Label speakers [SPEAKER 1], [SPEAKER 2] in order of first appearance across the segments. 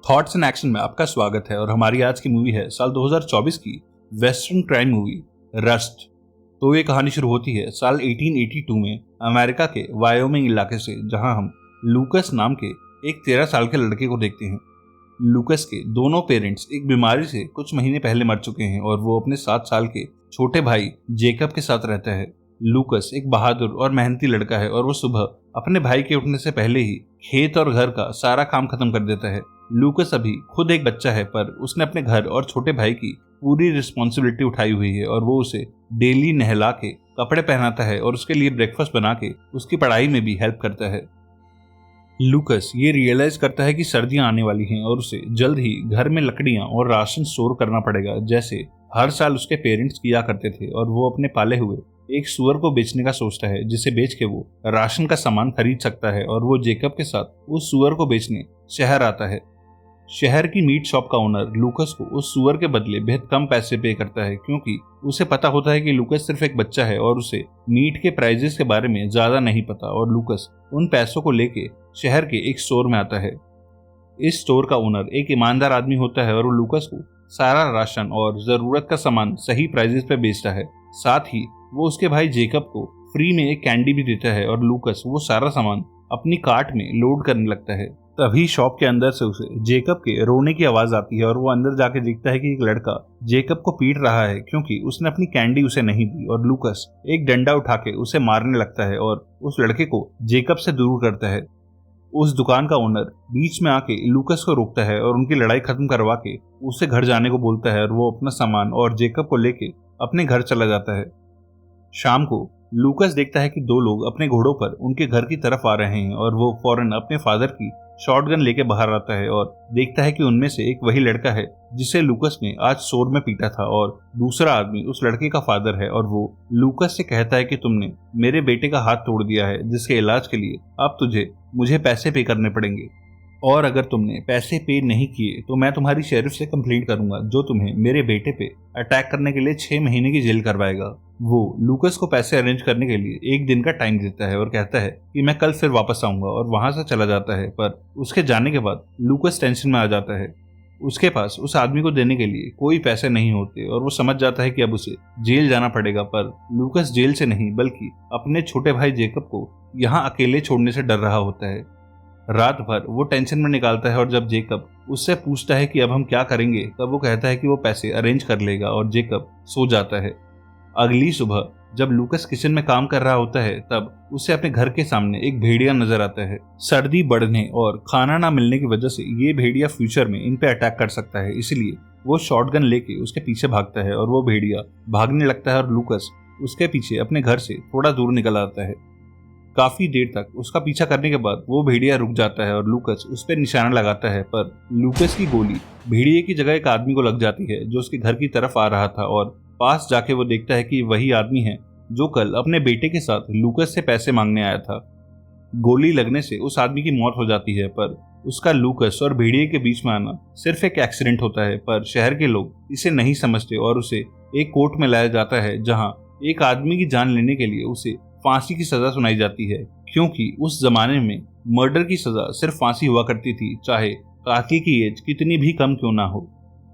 [SPEAKER 1] Thoughts and action में आपका स्वागत है और हमारी आज की मूवी है साल 2024 की वेस्टर्न क्राइम मूवी रस्ट। तो ये कहानी शुरू होती है साल 1882 में अमेरिका के वायोमिंग इलाके से, जहां हम लूकस नाम के एक 13 साल के लड़के को देखते हैं। लूकस के दोनों पेरेंट्स एक बीमारी से कुछ महीने पहले मर चुके हैं और वो अपने 7 साल के छोटे भाई जेकब के साथ रहता है। लूकस एक बहादुर और मेहनती लड़का है और वो सुबह अपने भाई के उठने से पहले ही खेत और घर का सारा काम खत्म कर देता है। लूकस अभी खुद एक बच्चा है, पर उसने अपने घर और छोटे भाई की पूरी रिस्पॉन्सिबिलिटी उठाई हुई है और वो उसे डेली नहला के कपड़े पहनाता है और उसके लिए ब्रेकफास्ट बना के उसकी पढ़ाई में भी हेल्प करता है। लूकस ये रियलाइज करता है कि सर्दियां आने वाली हैं और उसे जल्द ही घर में लकड़ियां और राशन स्टोर करना पड़ेगा, जैसे हर साल उसके पेरेंट्स किया करते थे। और वो अपने पाले हुए एक सुअर को बेचने का सोचता है, जिसे बेच के वो राशन का सामान खरीद सकता है। और वो जेकब के साथ उस सुअर को बेचने शहर आता है। शहर की मीट शॉप का ओनर लूकस को उस सुअर के बदले बेहद कम पैसे पे करता है, क्योंकि उसे पता होता है कि लूकस सिर्फ एक बच्चा है और उसे मीट के प्राइजेस के बारे में ज्यादा नहीं पता। और लूकस उन पैसों को लेके शहर के एक स्टोर में आता है। इस स्टोर का ओनर एक ईमानदार आदमी होता है और वो लूकस को सारा राशन और जरूरत का सामान सही प्राइजेस पे बेचता है। साथ ही वो उसके भाई जेकब को फ्री में एक कैंडी भी देता है और लूकस वो सारा सामान अपनी कार्ट में लोड करने लगता है। तभी शॉप के अंदर से उसे जेकब के रोने की आवाज आती है और वो अंदर जाके देखता है कि एक लड़का जेकब को पीट रहा है, क्योंकि उसने अपनी कैंडी उसे नहीं दी। और लूकस एक डंडा उठा के उसे मारने लगता है और उस लड़के को जेकब से दूर करता है। उस दुकान का ओनर बीच में आके लूकस को रोकता है और उनकी लड़ाई खत्म करवा के उसे घर जाने को बोलता है और वो अपना सामान और जेकब को लेके अपने घर चला जाता है। शाम को लूकस देखता है कि दो लोग अपने घोड़ों पर उनके घर की तरफ आ रहे हैं और वो फौरन अपने फादर की शॉटगन लेके बाहर आता है और देखता है कि उनमें से एक वही लड़का है जिसे लूकस ने आज शोर में पीटा था और दूसरा आदमी उस लड़के का फादर है। और वो लूकस से कहता है कि तुमने मेरे बेटे का हाथ तोड़ दिया है, जिसके इलाज के लिए अब मुझे पैसे पे करने पड़ेंगे, और अगर तुमने पैसे पे नहीं किए तो मैं तुम्हारी शेरिफ से कंप्लेंट करूंगा, जो तुम्हें मेरे बेटे पे अटैक करने के लिए 6 महीने की जेल करवाएगा। वो लूकस को पैसे अरेंज करने के लिए 1 दिन का टाइम देता है और कहता है कि मैं कल फिर वापस आऊंगा, और वहां से चला जाता है। पर उसके जाने के बाद लूकस टेंशन में आ जाता है। उसके पास उस आदमी को देने के लिए कोई पैसे नहीं होते और वो समझ जाता है कि अब उसे जेल जाना पड़ेगा। पर लूकस जेल से नहीं बल्कि अपने छोटे भाई जेकब को यहाँ अकेले छोड़ने से डर रहा होता है। रात भर वो टेंशन में निकालता है और जब जेकब उससे पूछता है कि अब हम क्या करेंगे, तब वो कहता है कि वो पैसे अरेंज कर लेगा और जेकब सो जाता है। अगली सुबह जब लूकस किचन में काम कर रहा होता है, तब उसे अपने घर के सामने एक भेड़िया नजर आता है। सर्दी बढ़ने और खाना ना मिलने की वजह से ये भेड़िया फ्यूचर में इन पे अटैक कर सकता है, इसलिए वो शॉटगन लेके उसके पीछे भागता है और वो भेड़िया भागने लगता है और लूकस उसके पीछे अपने घर से थोड़ा दूर निकल आता है। काफी देर तक उसका पीछा करने के बाद वो भेड़िया रुक जाता है और लूकस उस पर निशाना लगाता है, पर लूकस की गोली भेड़िए की जगह एक आदमी को लग जाती है जो उसके घर की तरफ आ रहा था। और पास जाके वो देखता है कि वही आदमी है जो कल अपने बेटे के साथ लूकस से पैसे मांगने आया था। गोली लगने से उस आदमी की मौत हो जाती है, पर उसका लूकस और भेड़िए के बीच में आना सिर्फ एक एक्सीडेंट होता है। पर शहर के लोग इसे नहीं समझते और उसे एक कोर्ट में लाया जाता है, जहां एक आदमी की जान लेने के लिए उसे फांसी की सजा सुनाई जाती है, क्योंकि उस जमाने में मर्डर की सजा सिर्फ फांसी हुआ करती थी, चाहे कातिल की एज कितनी भी कम क्यों ना हो।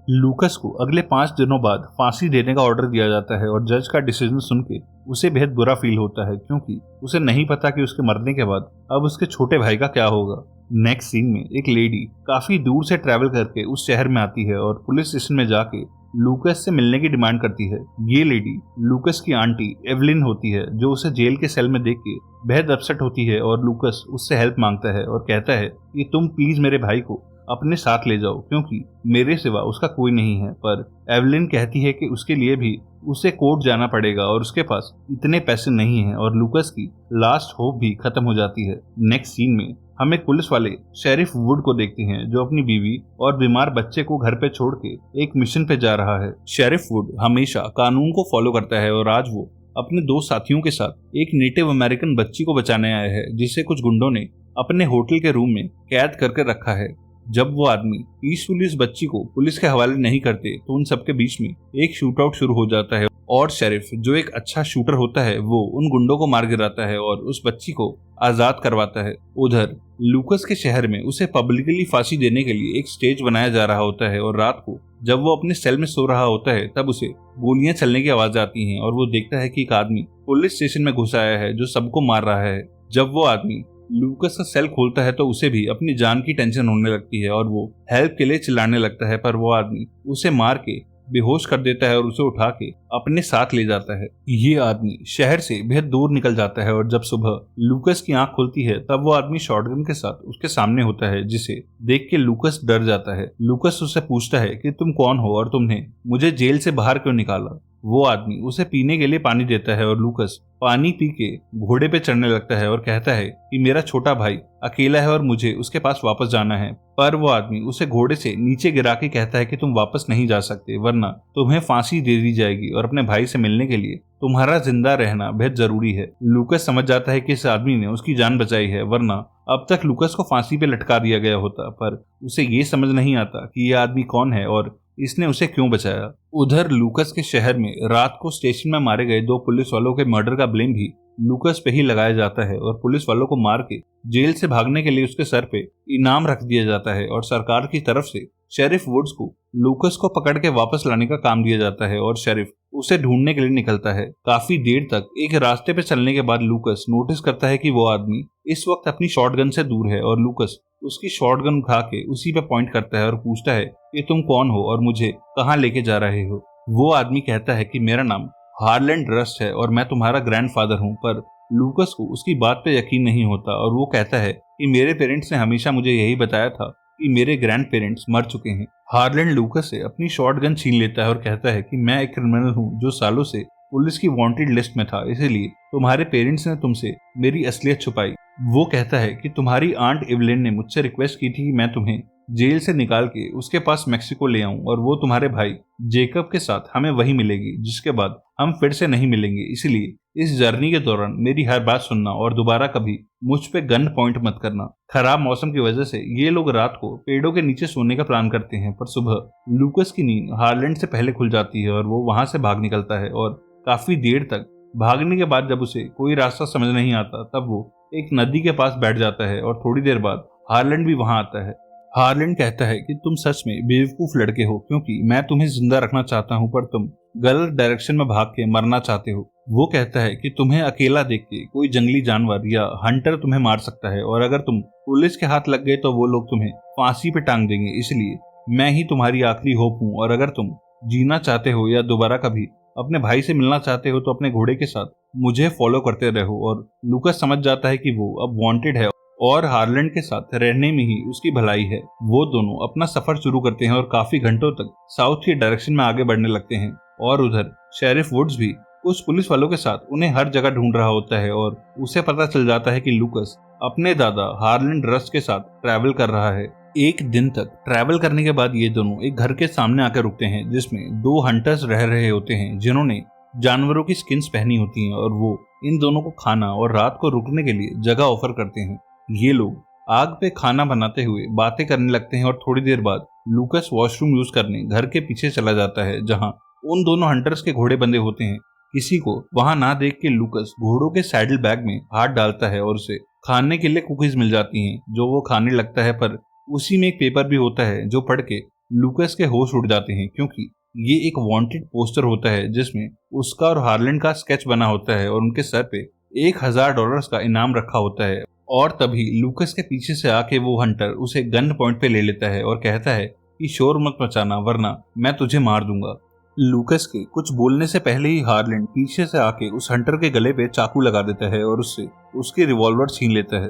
[SPEAKER 1] लूकस को अगले 5 दिनों बाद फांसी देने का ऑर्डर दिया जाता है और जज का डिसीजन सुन के उसे बेहद बुरा फील होता है, क्योंकि उसे नहीं पता कि उसके मरने के बाद अब उसके छोटे भाई का क्या होगा। नेक्स्ट सीन में एक लेडी काफी दूर से ट्रैवल करके उस शहर में आती है और पुलिस स्टेशन में जाके लूकस से मिलने की डिमांड करती है। ये लेडी लूकस की आंटी एवलिन होती है, जो उसे जेल के सेल में देख के बेहद अपसेट होती है और लूकस उससे हेल्प मांगता है और कहता है कि तुम प्लीज मेरे भाई को अपने साथ ले जाओ, क्योंकि मेरे सिवा उसका कोई नहीं है। पर एवलिन कहती है कि उसके लिए भी उसे कोर्ट जाना पड़ेगा और उसके पास इतने पैसे नहीं हैं और लूकस की लास्ट होप भी खत्म हो जाती है। नेक्स्ट सीन में हम एक पुलिस वाले शेरिफ वुड को देखते हैं, जो अपनी बीवी और बीमार बच्चे को घर पे छोड़ के एक मिशन पे जा रहा है। शेरिफ वुड हमेशा कानून को फॉलो करता है और आज वो अपने 2 साथियों के साथ एक नेटिव अमेरिकन बच्ची को बचाने आया है, जिसे कुछ गुंडों ने अपने होटल के रूम में कैद करके रखा है। जब वो आदमी पीसफुली उस बच्ची को पुलिस के हवाले नहीं करते, तो उन सबके बीच में एक शूट आउट शुरू हो जाता है और शेरिफ, जो एक अच्छा शूटर होता है, वो उन गुंडों को मार गिराता है और उस बच्ची को आजाद करवाता है। उधर लूकस के शहर में उसे पब्लिकली फांसी देने के लिए एक स्टेज बनाया जा रहा होता है और रात को जब वो अपने सेल में सो रहा होता है तब उसे गोलियां चलने की आवाज आती हैं और वो देखता है कि एक आदमी पुलिस स्टेशन में घुस आया है जो सबको मार रहा है। जब वो आदमी लूकस का सेल खोलता है तो उसे भी अपनी जान की टेंशन होने लगती है और वो हेल्प के लिए चिल्लाने लगता है, पर वो आदमी उसे मार के बेहोश कर देता है और उसे उठा के अपने साथ ले जाता है। ये आदमी शहर से बेहद दूर निकल जाता है और जब सुबह लूकस की आंख खुलती है तब वो आदमी शॉटगन के साथ उसके सामने होता है, जिसे देख के लूकस डर जाता है। लूकस उससे पूछता है कि तुम कौन हो और तुमने मुझे जेल से बाहर क्यों निकाला। वो आदमी उसे पीने के लिए पानी देता है और लूकस पानी पी के घोड़े पे चढ़ने लगता है और कहता है कि मेरा छोटा भाई अकेला है और मुझे उसके पास वापस जाना है। पर वो आदमी उसे घोड़े से नीचे गिरा के कहता है कि तुम वापस नहीं जा सकते, वरना तुम्हें फांसी दे दी जाएगी और अपने भाई से मिलने के लिए तुम्हारा जिंदा रहना बेहद जरूरी है। लूकस समझ जाता है कि इस आदमी ने उसकी जान बचाई है, वरना अब तक लूकस को फांसी पे लटका दिया गया होता। पर उसे ये समझ नहीं आता कि यह आदमी कौन है और इसने उसे क्यों बचाया। उधर लूकस के शहर में रात को स्टेशन में मारे गए 2 पुलिस वालों के मर्डर का ब्लेम भी लूकस पे ही लगाया जाता है और पुलिस वालों को मार के जेल से भागने के लिए उसके सर पे इनाम रख दिया जाता है और सरकार की तरफ से शेरिफ वुड्स को लूकस को पकड़ के वापस लाने का काम दिया जाता है और शेरिफ उसे ढूंढने के लिए निकलता है। काफी देर तक एक रास्ते पे चलने के बाद लूकस नोटिस करता है कि वो आदमी इस वक्त अपनी शॉटगन से दूर है और लूकस उसकी शॉटगन उठा के उसी पे पॉइंट करता है और पूछता है कि तुम कौन हो और मुझे कहाँ लेके जा रहे हो। वो आदमी कहता है कि मेरा नाम हार्लैंड रस्ट है और मैं तुम्हारा ग्रैंडफादर हूँ। पर लूकस को उसकी बात पे यकीन नहीं होता और वो कहता है कि मेरे पेरेंट्स ने हमेशा मुझे यही बताया था कि मेरे ग्रैंड पेरेंट्स मर चुके हैं। हार्लैंड लूकस से अपनी शॉटगन छीन लेता है और कहता है कि मैं एक क्रिमिनल हूँ जो सालों से पुलिस की वांटेड लिस्ट में था, इसीलिए तुम्हारे पेरेंट्स ने तुमसे मेरी असलियत छुपाई। वो कहता है कि तुम्हारी आंट इवलिन ने मुझसे रिक्वेस्ट की थी कि मैं तुम्हें जेल से निकाल के उसके पास मेक्सिको ले आऊं और वो तुम्हारे भाई जेकब के साथ हमें वही मिलेगी, जिसके बाद हम फिर से नहीं मिलेंगे। इसलिए इस जर्नी के दौरान मेरी हर बात सुनना और दोबारा कभी मुझ पे गन पॉइंट मत करना। खराब मौसम की वजह से ये लोग रात को पेड़ों के नीचे सोने का प्लान करते हैं, पर सुबह लूकस की नींद हार्लैंड से पहले खुल जाती है और वो वहां से भाग निकलता है और काफी देर तक भागने के बाद जब उसे कोई रास्ता समझ नहीं आता तब वो एक नदी के पास बैठ जाता है और थोड़ी देर बाद हार्लैंड भी वहां आता है। हार्लैंड कहता है कि तुम सच में बेवकूफ लड़के हो, क्योंकि मैं तुम्हें जिंदा रखना चाहता हूं पर तुम गलत डायरेक्शन में भाग के मरना चाहते हो। वो कहता है कि तुम्हें अकेला देख के कोई जंगली जानवर या हंटर तुम्हें मार सकता है और अगर तुम पुलिस के हाथ लग गए तो वो लोग तुम्हें फांसी पे टांग देंगे, इसलिए मैं ही तुम्हारी आखिरी होप हूँ और अगर तुम जीना चाहते हो या दोबारा कभी अपने भाई से मिलना चाहते हो तो अपने घोड़े के साथ मुझे फॉलो करते रहो। और लूकस समझ जाता है कि वो अब वांटेड है और हार्लैंड के साथ रहने में ही उसकी भलाई है। वो दोनों अपना सफर शुरू करते हैं और काफी घंटों तक साउथ की डायरेक्शन में आगे बढ़ने लगते हैं और उधर शेरिफ वुड्स भी कुछ पुलिस वालों के साथ उन्हें हर जगह ढूंढ रहा होता है और उसे पता चल जाता है कि लूकस अपने दादा हार्लैंड रस्ट के साथ ट्रैवल कर रहा है। एक दिन तक ट्रैवल करने के बाद ये दोनों एक घर के सामने आकर रुकते हैं जिसमें 2 हंटर्स रह रहे होते हैं जिन्होंने जानवरों की स्किन्स पहनी होती हैं और वो इन दोनों को खाना और रात को रुकने के लिए जगह ऑफर करते हैं। ये लोग आग पे खाना बनाते हुए बातें करने लगते हैं और थोड़ी देर बाद लूकस वॉशरूम यूज करने घर के पीछे चला जाता है जहां उन दोनों हंटर्स के घोड़े बंधे होते हैं। किसी को वहां ना देख के लूकस घोड़ों के सैडल बैग में हाथ डालता है और उसे खाने के लिए कुकीज मिल जाती हैं जो वो खाने लगता है, पर उसी में एक पेपर भी होता है जो पढ़ के लूकस के होश उड़ जाते हैं क्योंकि ये एक वांटेड पोस्टर होता है जिसमें उसका और हार्लैंड का स्केच बना होता है और उनके सर पे $1000 का इनाम रखा होता है। और तभी लूकस के पीछे से आके वो हंटर उसे गन पॉइंट पे ले लेता है और कहता है कि शोर मत मचाना वरना मैं तुझे मार दूंगा। लूकस के कुछ बोलने से पहले ही हार्लैंड पीछे से आके उस हंटर के गले पे चाकू लगा देता है और उससे उसकी रिवॉल्वर छीन लेता है।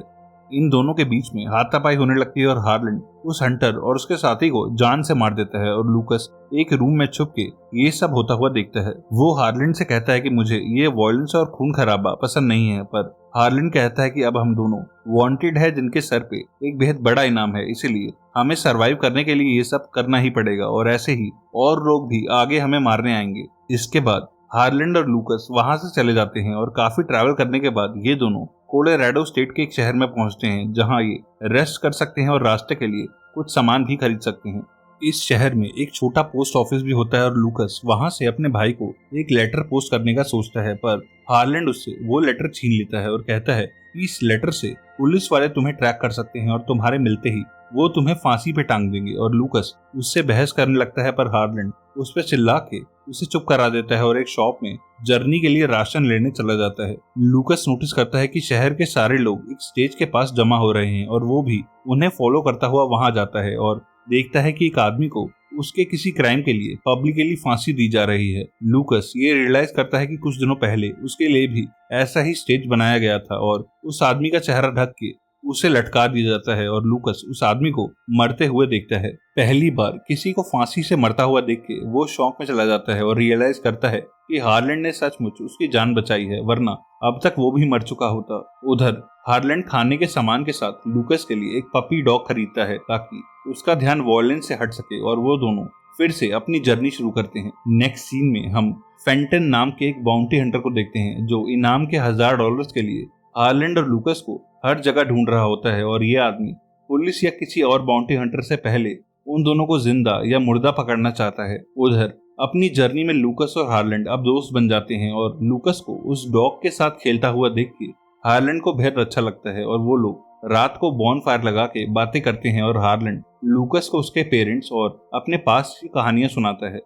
[SPEAKER 1] इन दोनों के बीच में हाथापाई होने लगती है और हार्लैंड उस हंटर और उसके साथी को जान से मार देता है और लूकस एक रूम में छुप के ये सब होता हुआ देखता है। वो हार्लैंड से कहता है कि मुझे ये वायलेंस और खून खराबा पसंद नहीं है, पर हार्लैंड कहता है कि अब हम दोनों वांटेड है जिनके सर पे एक बेहद बड़ा इनाम है, इसीलिए हमें सरवाइव करने के लिए ये सब करना ही पड़ेगा और ऐसे ही और लोग भी आगे हमें मारने आएंगे। इसके बाद हार्लैंड और लूकस वहां से चले जाते हैं और काफी ट्रैवल करने के बाद ये दोनों कोलोराडो स्टेट के एक शहर में पहुंचते हैं जहां ये रेस्ट कर सकते हैं और रास्ते के लिए कुछ सामान भी खरीद सकते हैं। इस शहर में एक छोटा पोस्ट ऑफिस भी होता है और लूकस वहां से अपने भाई को एक लेटर पोस्ट करने का सोचता है, पर हार्लैंड उससे वो लेटर छीन लेता है और कहता है कि इस लेटर से पुलिस वाले तुम्हें ट्रैक कर सकते हैं और तुम्हारे मिलते ही वो तुम्हें फांसी पे टांग देंगे। और लूकस उससे बहस करने लगता है, पर हार्लैंड उस पर चिल्ला के उसे चुप करा देता है और एक शॉप में जर्नी के लिए राशन लेने चला जाता है। लूकस नोटिस करता है कि शहर के सारे लोग एक स्टेज के पास जमा हो रहे हैं और वो भी उन्हें फॉलो करता हुआ वहां जाता है और देखता है कि एक आदमी को उसके किसी क्राइम के लिए पब्लिकली फांसी दी जा रही है। लूकस ये रियलाइज करता है कि कुछ दिनों पहले उसके लिए भी ऐसा ही स्टेज बनाया गया था और उस आदमी का चेहरा ढक के उसे लटका दिया जाता है और लूकस उस आदमी को मरते हुए देखता है। पहली बार किसी को फांसी से मरता हुआ देख के वो शौक में चला जाता है और रियलाइज करता है कि हार्लैंड ने सचमुच उसकी जान बचाई है, वरना अब तक वो भी मर चुका होता। उधर हार्लैंड खाने के सामान के साथ लूकस के लिए एक पपी डॉग खरीदता है ताकि उसका ध्यान वॉयलेंस से हट सके और वो दोनों फिर से अपनी जर्नी शुरू करते हैं। नेक्स्ट सीन में हम फेंटन नाम के एक बाउंटी हंटर को देखते हैं जो इनाम के $1000 के लिए हार्लैंड और लूकस को हर जगह ढूंढ रहा होता है और ये आदमी पुलिस या किसी और बाउंटी हंटर से पहले उन दोनों को जिंदा या मुर्दा पकड़ना चाहता है। उधर अपनी जर्नी में लूकस और हार्लैंड अब दोस्त बन जाते हैं और लूकस को उस डॉग के साथ खेलता हुआ देख के हार्लैंड को बेहद अच्छा लगता है और वो लोग रात को बॉन फायर लगा के बातें करते हैं और हार्लैंड लूकस को उसके पेरेंट्स और अपने पास की कहानियां सुनाता है।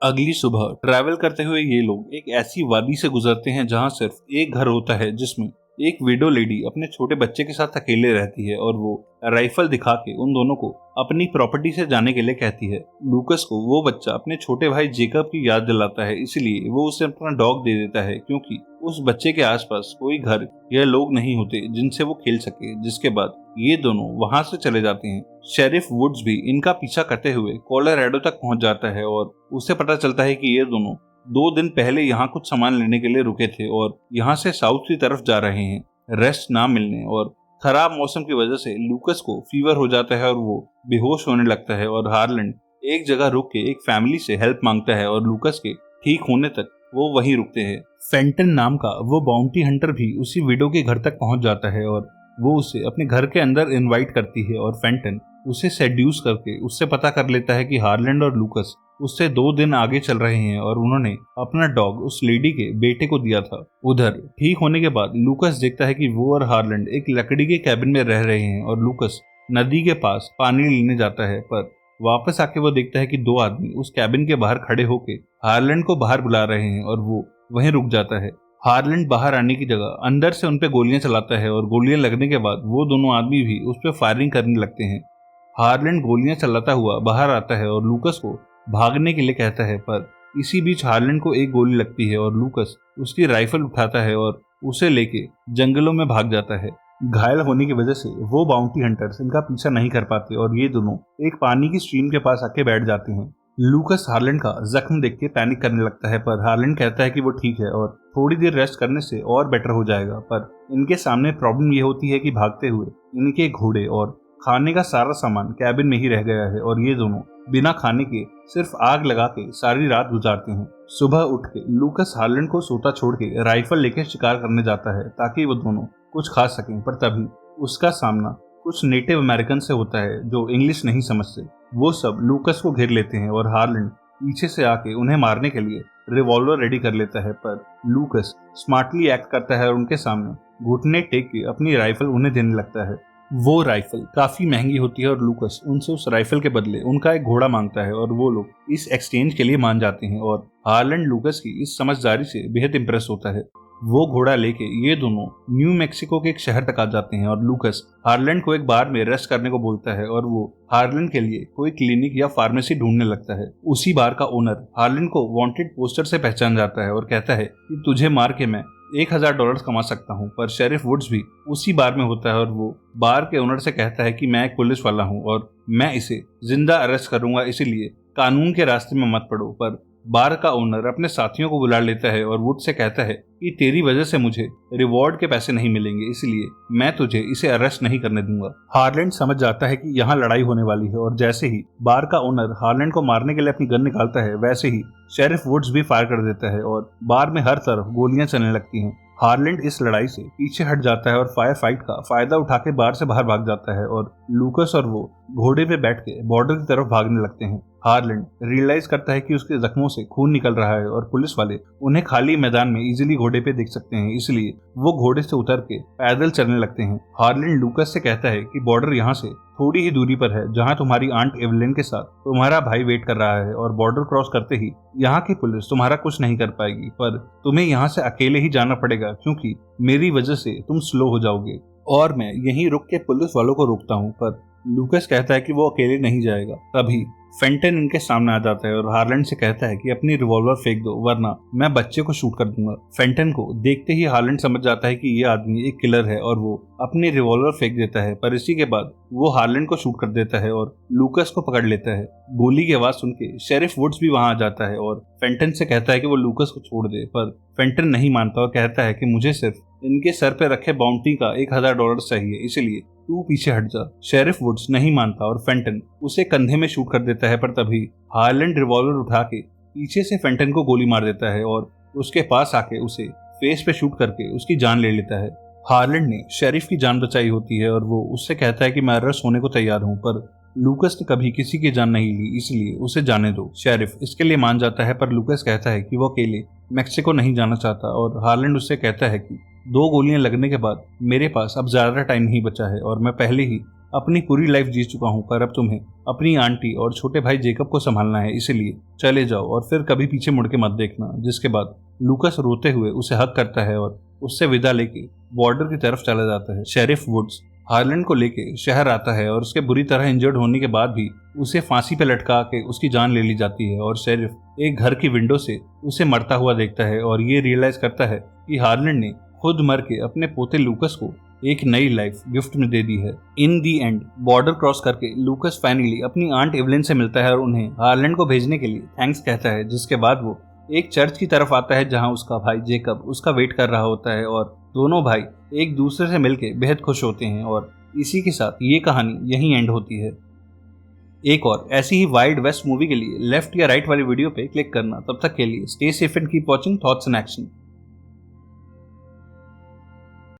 [SPEAKER 1] अगली सुबह ट्रैवल करते हुए ये लोग एक ऐसी वादी से गुजरते हैं जहां सिर्फ एक घर होता है जिसमें एक विडो लेडी अपने छोटे बच्चे के साथ अकेले रहती है और वो राइफल दिखा के उन दोनों को अपनी प्रॉपर्टी से जाने के लिए कहती है। लूकस को वो बच्चा अपने छोटे भाई जेकब की याद दिलाता है, इसलिए वो उसे अपना डॉग दे देता है क्योंकि उस बच्चे के आसपास कोई घर या लोग नहीं होते जिनसे वो खेल सके। जिसके बाद ये दोनों वहां से चले जाते हैं। शेरिफ वुड्स भी इनका पीछा करते हुए कोलोराडो तक पहुंच जाता है और उसे पता चलता है कि ये दोनों 2 दिन पहले यहाँ कुछ सामान लेने के लिए रुके थे और यहाँ से साउथ की तरफ जा रहे हैं। रेस्ट ना मिलने और खराब मौसम की वजह से लूकस को फीवर हो जाता है और वो बेहोश होने लगता है और हार्लैंड एक जगह रुक के एक फैमिली से हेल्प मांगता है और लूकस के ठीक होने तक वो वहीं रुकते हैं। फेंटन नाम का वो बाउंटी हंटर भी उसी विडो के घर तक पहुंच जाता है और वो उसे अपने घर के अंदर इनवाइट करती है और फेंटन उसे सेड्यूस करके उससे पता कर लेता है कि हार्लैंड और लूकस उससे 2 दिन आगे चल रहे हैं और उन्होंने अपना डॉग उस लेडी के बेटे को दिया था। उधर ठीक होने के बाद लूकस देखता है कि वो और हार्लैंड एक लकड़ी के कैबिन में रह रहे हैं और लूकस नदी के पास पानी लेने जाता है, पर वापस आके वो देखता है कि 2 आदमी उस कैबिन के बाहर खड़े होके हार्लैंड को बाहर बुला रहे हैं और वो वहीं रुक जाता है। हार्लैंड बाहर आने की जगह अंदर से उनपे गोलियां चलाता है और गोलियां लगने के बाद वो दोनों आदमी भी उस पर फायरिंग करने लगते हैं। हार्लैंड गोलियां चलाता हुआ बाहर आता है और लूकस को भागने के लिए कहता है, पर इसी बीच हार्लैंड को एक गोली लगती है और लूकस उसकी राइफल उठाता है और उसे लेके जंगलों में भाग जाता है। घायल होने की वजह से वो बाउंटी हंटर्स इनका पीछा नहीं कर पाते और ये दोनों एक पानी की स्ट्रीम के पास आके बैठ जाते हैं। लूकस हार्लैंड का जख्म देख के पैनिक करने लगता है, पर हार्लैंड कहता है कि वो ठीक है और थोड़ी देर रेस्ट करने से और बेटर हो जाएगा। पर इनके सामने प्रॉब्लम ये होती है कि भागते हुए इनके घोड़े और खाने का सारा सामान कैबिन में ही रह गया है और ये दोनों बिना खाने के सिर्फ आग लगा के सारी रात गुजारते हैं। सुबह उठ के लूकस हार्लैंड को सोता छोड़ के राइफल लेके शिकार करने जाता है ताकि वो दोनों कुछ खा सकें, पर तभी उसका सामना कुछ नेटिव अमेरिकन से होता है जो इंग्लिश नहीं समझते। वो सब लूकस को घेर लेते हैं और हार्लैंड पीछे से आके उन्हें मारने के लिए रिवॉल्वर रेडी कर लेता है, पर लूकस स्मार्टली एक्ट करता है और उनके सामने घुटने टेक के अपनी राइफल उन्हें देने लगता है। वो राइफल काफी महंगी होती है और लूकस उनसे उस राइफल के बदले उनका एक घोड़ा मांगता है और वो लोग इस एक्सचेंज के लिए मान जाते हैं और हार्लैंड लूकस की इस समझदारी से बेहद इंप्रेस होता है। वो घोड़ा लेके ये दोनों न्यू मैक्सिको के एक शहर तक आ जाते हैं और लूकस हार्लैंड को एक बार में रेस्ट करने को बोलता है और वो हार्लैंड के लिए कोई क्लिनिक या फार्मेसी ढूंढने लगता है। उसी बार का ओनर हार्लैंड को वांटेड पोस्टर से पहचान जाता है और कहता है कि तुझे मार के मैं $1000 कमा सकता हूँ, पर शेरिफ वुड्स भी उसी बार में होता है और वो बार के ओनर से कहता है कि मैं एक पुलिस वाला हूँ और मैं इसे जिंदा अरेस्ट करूंगा, इसीलिए कानून के रास्ते में मत पड़ो। पर बार का ओनर अपने साथियों को बुला लेता है और वुड से कहता है कि तेरी वजह से मुझे रिवॉर्ड के पैसे नहीं मिलेंगे, इसलिए मैं तुझे इसे अरेस्ट नहीं करने दूंगा। हार्लैंड समझ जाता है कि यहाँ लड़ाई होने वाली है और जैसे ही बार का ओनर हार्लैंड को मारने के लिए अपनी गन निकालता है वैसे ही शेरिफ वुड्स भी फायर कर देता है और बार में हर तरफ गोलियां चलने लगती हैं। हार्लैंड इस लड़ाई से पीछे हट जाता है और फायर फाइट का फायदा उठा के बार से बाहर भाग जाता है और लूकस और वो घोड़े पे बैठ के बॉर्डर की तरफ भागने लगते हैं। हार्लैंड रियलाइज करता है कि उसके जख्मों से खून निकल रहा है और पुलिस वाले उन्हें खाली मैदान में इजीली घोड़े पे देख सकते हैं, इसलिए वो घोड़े से उतर के पैदल चलने लगते हैं। हार्लैंड लूकस से कहता है कि बॉर्डर यहाँ से थोड़ी ही दूरी पर है, जहाँ तुम्हारी आंट एवलिन के साथ तुम्हारा भाई वेट कर रहा है और बॉर्डर क्रॉस करते ही यहाँ की पुलिस तुम्हारा कुछ नहीं कर पाएगी, पर तुम्हें यहाँ से अकेले ही जाना पड़ेगा क्योंकि मेरी वजह से तुम स्लो हो जाओगे। और मैं यहीं रुक के पुलिस वालों को रोकता हूँ, पर लूकस कहता है कि वो अकेले नहीं जाएगा। तभी फेंटन इनके सामने आ जाता है और हार्लैंड से कहता है कि अपनी रिवॉल्वर फेंक दो वरना मैं बच्चे को शूट कर दूंगा। फेंटन को देखते ही हार्लैंड समझ जाता है कि ये आदमी एक किलर है और वो अपनी रिवॉल्वर फेंक देता है, पर इसी के बाद वो हार्लैंड को शूट कर देता है और लूकस को पकड़ लेता है। गोली की आवाज सुन के शेरिफ वुड्स भी वहां आ जाता है और फेंटन से कहता है कि वो लूकस को छोड़ दे, पर फेंटन नहीं मानता और कहता है कि मुझे सिर्फ इनके सर पे रखे बाउंटी का $1000 चाहिए, इसलिए तू पीछे हट जा। शेरिफ वुड्स नहीं मानता और फेंटन उसे कंधे में शूट कर देता है, पर तभी हार्लैंड रिवॉल्वर उठा के पीछे से फेंटन को गोली मार देता है और उसके पास आके उसे फेस पे शूट करके उसकी जान ले लेता है। हार्लैंड ने शेरिफ की जान बचाई होती है और वो उससे कहता है कि मैं अरेस्ट होने को तैयार हूँ, पर लूकस ने कभी किसी की जान नहीं ली, इसलिए उसे जाने दो। शेरिफ इसके लिए मान जाता है, पर लूकस कहता है कि वो अकेले मैक्सिको नहीं जाना चाहता और हार्लैंड उससे कहता है कि 2 गोलियां लगने के बाद मेरे पास अब ज्यादा टाइम नहीं बचा है और मैं पहले ही अपनी पूरी लाइफ जी चुका हूँ, पर अब तुम्हें अपनी आंटी और छोटे भाई जेकब को संभालना है, इसलिए चले जाओ और फिर कभी पीछे मुड़ के मत देखना। जिसके बाद लूकस रोते हुए उसे हक करता है और उससे विदा लेके बॉर्डर की तरफ चला जाता है। शेरिफ वुड्स हार्लैंड को लेके शहर आता है और उसके बुरी तरह इंजर्ड होने के बाद भी उसे फांसी पे लटका के उसकी जान ले ली जाती है और शेरिफ एक घर की विंडो से उसे मरता हुआ देखता है और ये रियलाइज करता है कि हार्लैंड ने खुद मर के अपने पोते लूकस को एक नई लाइफ गिफ्ट में दे दी है। इन दी एंड बॉर्डर क्रॉस करके लूकस फाइनली अपनी आंट एवलिन से मिलता है और उन्हें हार्लैंड को भेजने के लिए थैंक्स कहता है, जिसके बाद वो एक चर्च की तरफ आता है जहां उसका भाई जेकब उसका वेट कर रहा होता है और दोनों भाई एक दूसरे से मिलके बेहद खुश होते हैं और इसी के साथ ये कहानी यहीं एंड होती है। एक और ऐसी ही वाइल्ड वेस्ट मूवी के लिए लेफ्ट या राइट वाली वीडियो पे क्लिक करना। तब तक के लिए stay safe and keep watching thoughts in action.